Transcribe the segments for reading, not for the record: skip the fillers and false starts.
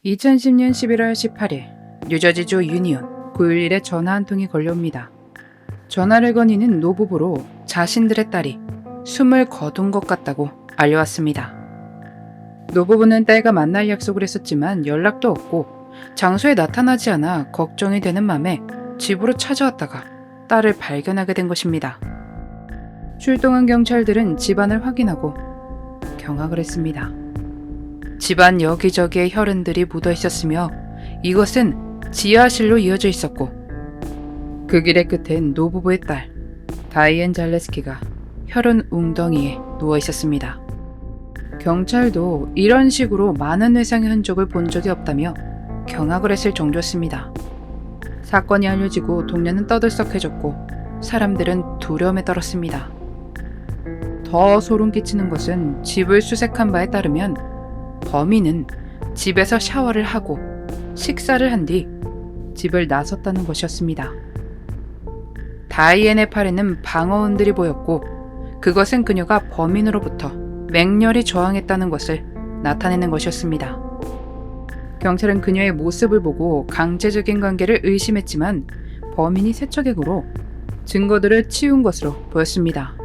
2010년 11월 18일 뉴저지주 유니온 911에 전화 한 통이 걸려옵니다. 전화를 건 이는 노부부로 자신들의 딸이 숨을 거둔 것 같다고 알려왔습니다. 노부부는 딸과 만날 약속을 했었지만 연락도 없고 장소에 나타나지 않아 걱정이 되는 맘에 집으로 찾아왔다가 딸을 발견하게 된 것입니다. 출동한 경찰들은 집안을 확인하고 경악을 했습니다. 집안 여기저기에 혈흔들이 묻어 있었으며 이것은 지하실로 이어져 있었고 그 길의 끝엔 노부부의 딸 다이앤 잘레스키가 혈흔 웅덩이에 누워 있었습니다. 경찰도 이런 식으로 많은 외상의 흔적을 본 적이 없다며 경악을 했을 정도였습니다. 사건이 알려지고 동네는 떠들썩해졌고 사람들은 두려움에 떨었습니다. 더 소름 끼치는 것은 집을 수색한 바에 따르면 범인은 집에서 샤워를 하고 식사를 한 뒤 집을 나섰다는 것이었습니다. 다이앤의 팔에는 방어흔들이 보였고 그것은 그녀가 범인으로부터 맹렬히 저항했다는 것을 나타내는 것이었습니다. 경찰은 그녀의 모습을 보고 강제적인 관계를 의심했지만 범인이 세척액으로 증거들을 치운 것으로 보였습니다.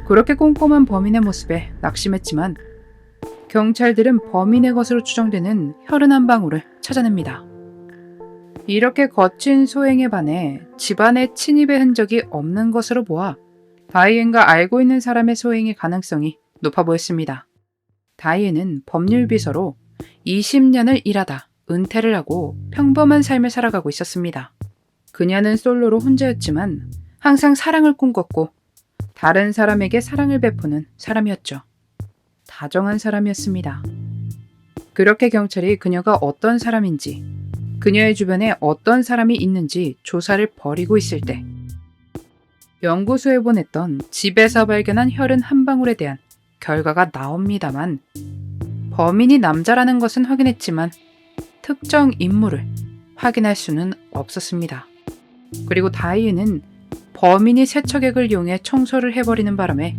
그렇게 꼼꼼한 범인의 모습에 낙심했지만 경찰들은 범인의 것으로 추정되는 혈흔 한 방울을 찾아냅니다. 이렇게 거친 소행에 반해 집안에 침입의 흔적이 없는 것으로 보아 다이앤과 알고 있는 사람의 소행의 가능성이 높아 보였습니다. 다이앤은 법률비서로 20년을 일하다 은퇴를 하고 평범한 삶을 살아가고 있었습니다. 그녀는 솔로로 혼자였지만 항상 사랑을 꿈꿨고 다른 사람에게 사랑을 베푸는 사람이었죠. 다정한 사람이었습니다. 그렇게 경찰이 그녀가 어떤 사람인지, 그녀의 주변에 어떤 사람이 있는지 조사를 벌이고 있을 때 연구소에 보냈던 집에서 발견한 혈흔 한 방울에 대한 결과가 나옵니다만 범인이 남자라는 것은 확인했지만 특정 인물을 확인할 수는 없었습니다. 그리고 다이앤은 범인이 세척액을 이용해 청소를 해버리는 바람에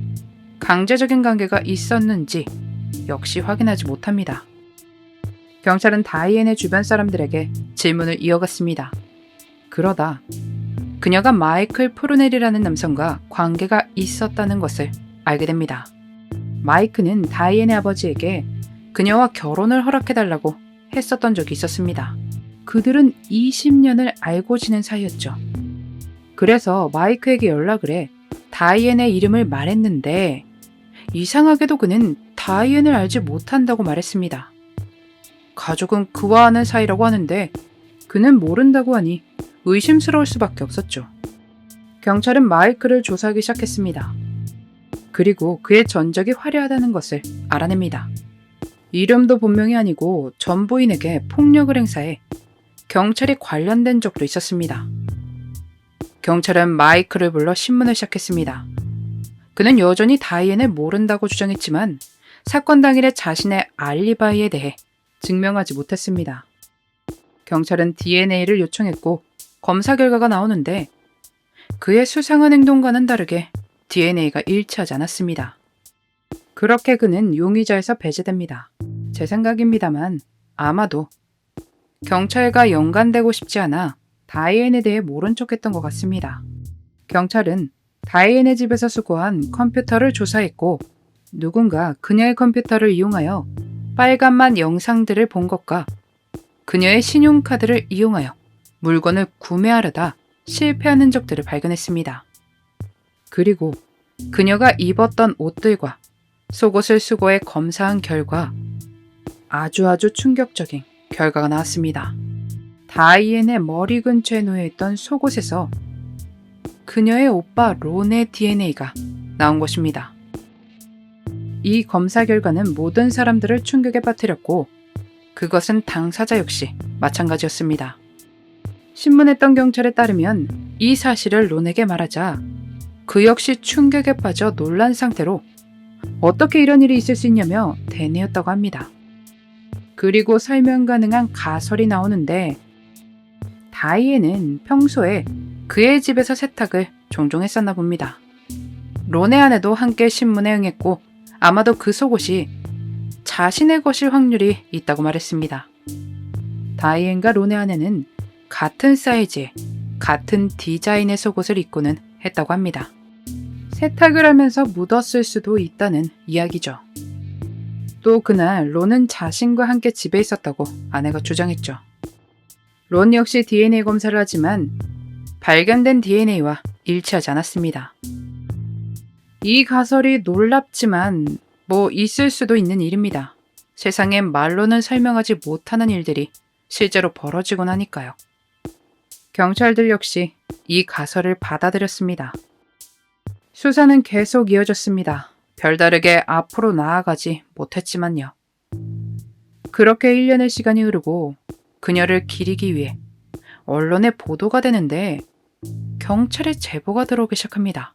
강제적인 관계가 있었는지 역시 확인하지 못합니다. 경찰은 다이앤의 주변 사람들에게 질문을 이어갔습니다. 그러다 그녀가 마이클 프루넬이라는 남성과 관계가 있었다는 것을 알게 됩니다. 마이크는 다이앤의 아버지에게 그녀와 결혼을 허락해달라고 했었던 적이 있었습니다. 그들은 20년을 알고 지낸 사이였죠. 그래서 마이크에게 연락을 해 다이앤의 이름을 말했는데 이상하게도 그는 다이앤을 알지 못한다고 말했습니다. 가족은 그와 아는 사이라고 하는데 그는 모른다고 하니 의심스러울 수밖에 없었죠. 경찰은 마이크를 조사하기 시작했습니다. 그리고 그의 전적이 화려하다는 것을 알아냅니다. 이름도 본명이 아니고 전 부인에게 폭력을 행사해 경찰이 관련된 적도 있었습니다. 경찰은 마이크를 불러 신문을 시작했습니다. 그는 여전히 다이앤을 모른다고 주장했지만 사건 당일에 자신의 알리바이에 대해 증명하지 못했습니다. 경찰은 DNA를 요청했고 검사 결과가 나오는데 그의 수상한 행동과는 다르게 DNA가 일치하지 않았습니다. 그렇게 그는 용의자에서 배제됩니다. 제 생각입니다만 아마도 경찰과 연관되고 싶지 않아 다이앤에 대해 모른 척했던 것 같습니다. 경찰은 다이앤의 집에서 수거한 컴퓨터를 조사했고 누군가 그녀의 컴퓨터를 이용하여 빨간맛 영상들을 본 것과 그녀의 신용카드를 이용하여 물건을 구매하려다 실패한 흔적들을 발견했습니다. 그리고 그녀가 입었던 옷들과 속옷을 수거해 검사한 결과 아주 충격적인 결과가 나왔습니다. 다이앤의 머리 근처에 놓여있던 속옷에서 그녀의 오빠 론의 DNA가 나온 것입니다. 이 검사 결과는 모든 사람들을 충격에 빠뜨렸고 그것은 당사자 역시 마찬가지였습니다. 신문했던 경찰에 따르면 이 사실을 론에게 말하자 그 역시 충격에 빠져 놀란 상태로 어떻게 이런 일이 있을 수 있냐며 대뇌었다고 합니다. 그리고 설명 가능한 가설이 나오는데 다이앤은 평소에 그의 집에서 세탁을 종종 했었나 봅니다. 론의 아내도 함께 신문에 응했고 아마도 그 속옷이 자신의 것일 확률이 있다고 말했습니다. 다이앤과 론의 아내는 같은 사이즈에 같은 디자인의 속옷을 입고는 했다고 합니다. 세탁을 하면서 묻었을 수도 있다는 이야기죠. 또 그날 론은 자신과 함께 집에 있었다고 아내가 주장했죠. 론 역시 DNA 검사를 하지만 발견된 DNA와 일치하지 않았습니다. 이 가설이 놀랍지만 있을 수도 있는 일입니다. 세상엔 말로는 설명하지 못하는 일들이 실제로 벌어지곤 하니까요. 경찰들 역시 이 가설을 받아들였습니다. 수사는 계속 이어졌습니다. 별다르게 앞으로 나아가지 못했지만요. 그렇게 1년의 시간이 흐르고 그녀를 기리기 위해 언론에 보도가 되는데 경찰에 제보가 들어오기 시작합니다.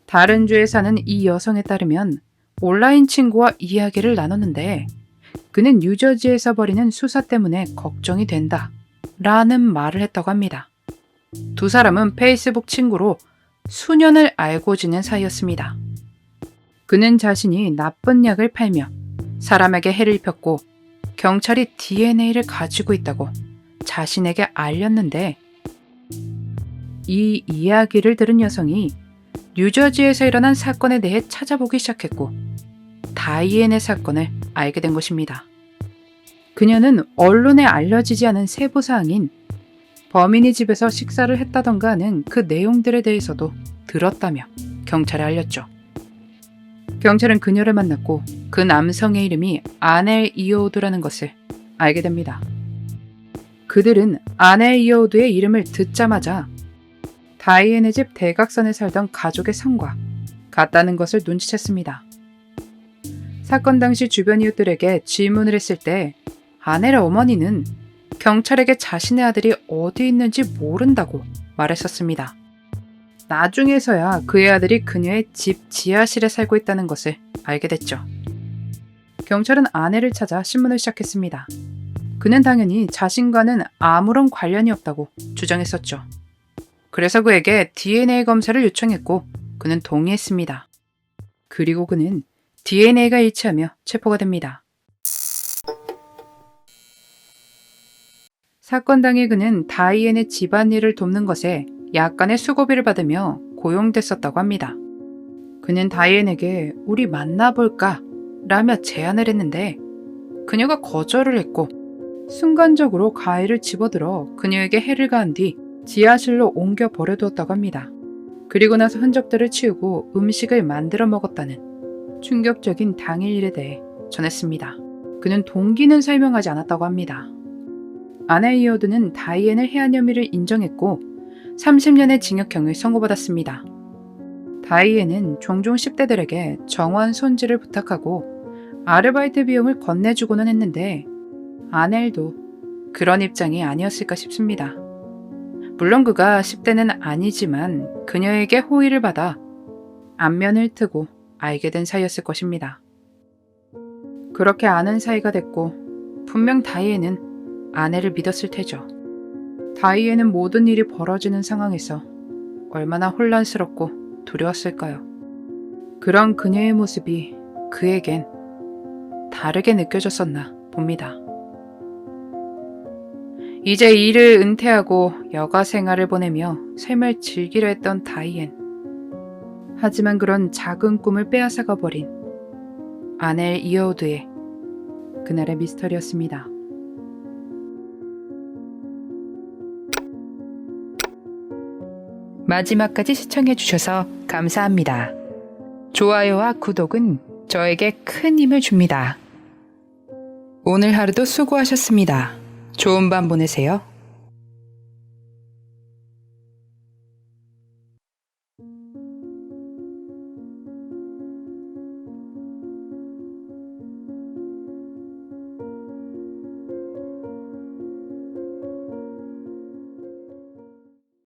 다른 주에 사는 이 여성에 따르면 온라인 친구와 이야기를 나눴는데 그는 뉴저지에서 벌이는 수사 때문에 걱정이 된다 라는 말을 했다고 합니다. 두 사람은 페이스북 친구로 수년을 알고 지낸 사이였습니다. 그는 자신이 나쁜 약을 팔며 사람에게 해를 입혔고 경찰이 DNA를 가지고 있다고 자신에게 알렸는데 이 이야기를 들은 여성이 뉴저지에서 일어난 사건에 대해 찾아보기 시작했고 다이앤의 사건을 알게 된 것입니다. 그녀는 언론에 알려지지 않은 세부사항인 범인이 집에서 식사를 했다던가 하는 그 내용들에 대해서도 들었다며 경찰에 알렸죠. 경찰은 그녀를 만났고 그 남성의 이름이 아넬 이어우드라는 것을 알게 됩니다. 그들은 아넬 이어우드의 이름을 듣자마자 다이앤의 집 대각선에 살던 가족의 성과 같다는 것을 눈치챘습니다. 사건 당시 주변 이웃들에게 질문을 했을 때 아넬의 어머니는 경찰에게 자신의 아들이 어디 있는지 모른다고 말했었습니다. 나중에서야 그의 아들이 그녀의 집 지하실에 살고 있다는 것을 알게 됐죠. 경찰은 아내를 찾아 신문을 시작했습니다. 그는 당연히 자신과는 아무런 관련이 없다고 주장했었죠. 그래서 그에게 DNA 검사를 요청했고 그는 동의했습니다. 그리고 그는 DNA가 일치하며 체포가 됩니다. 사건 당일 그는 다이앤의 집안일을 돕는 것에 약간의 수고비를 받으며 고용됐었다고 합니다. 그는 다이앤에게 우리 만나볼까? 라며 제안을 했는데 그녀가 거절을 했고 순간적으로 가위를 집어들어 그녀에게 해를 가한 뒤 지하실로 옮겨 버려두었다고 합니다. 그리고 나서 흔적들을 치우고 음식을 만들어 먹었다는 충격적인 당일 일에 대해 전했습니다. 그는 동기는 설명하지 않았다고 합니다. 아넬 이어드는 다이앤을 해한 혐의를 인정했고 30년의 징역형을 선고받았습니다. 다이앤은 종종 10대들에게 정원 손질을 부탁하고 아르바이트 비용을 건네주고는 했는데 아넬도 그런 입장이 아니었을까 싶습니다. 물론 그가 10대는 아니지만 그녀에게 호의를 받아 안면을 트고 알게 된 사이였을 것입니다. 그렇게 아는 사이가 됐고 분명 다이앤은 아내를 믿었을 테죠. 다이앤은 모든 일이 벌어지는 상황에서 얼마나 혼란스럽고 두려웠을까요? 그런 그녀의 모습이 그에겐 다르게 느껴졌었나 봅니다. 이제 일을 은퇴하고 여가 생활을 보내며 삶을 즐기려 했던 다이앤. 하지만 그런 작은 꿈을 빼앗아가 버린 아넬 이어우드의 그날의 미스터리였습니다. 마지막까지 시청해주셔서 감사합니다. 좋아요와 구독은 저에게 큰 힘을 줍니다. 오늘 하루도 수고하셨습니다. 좋은 밤 보내세요.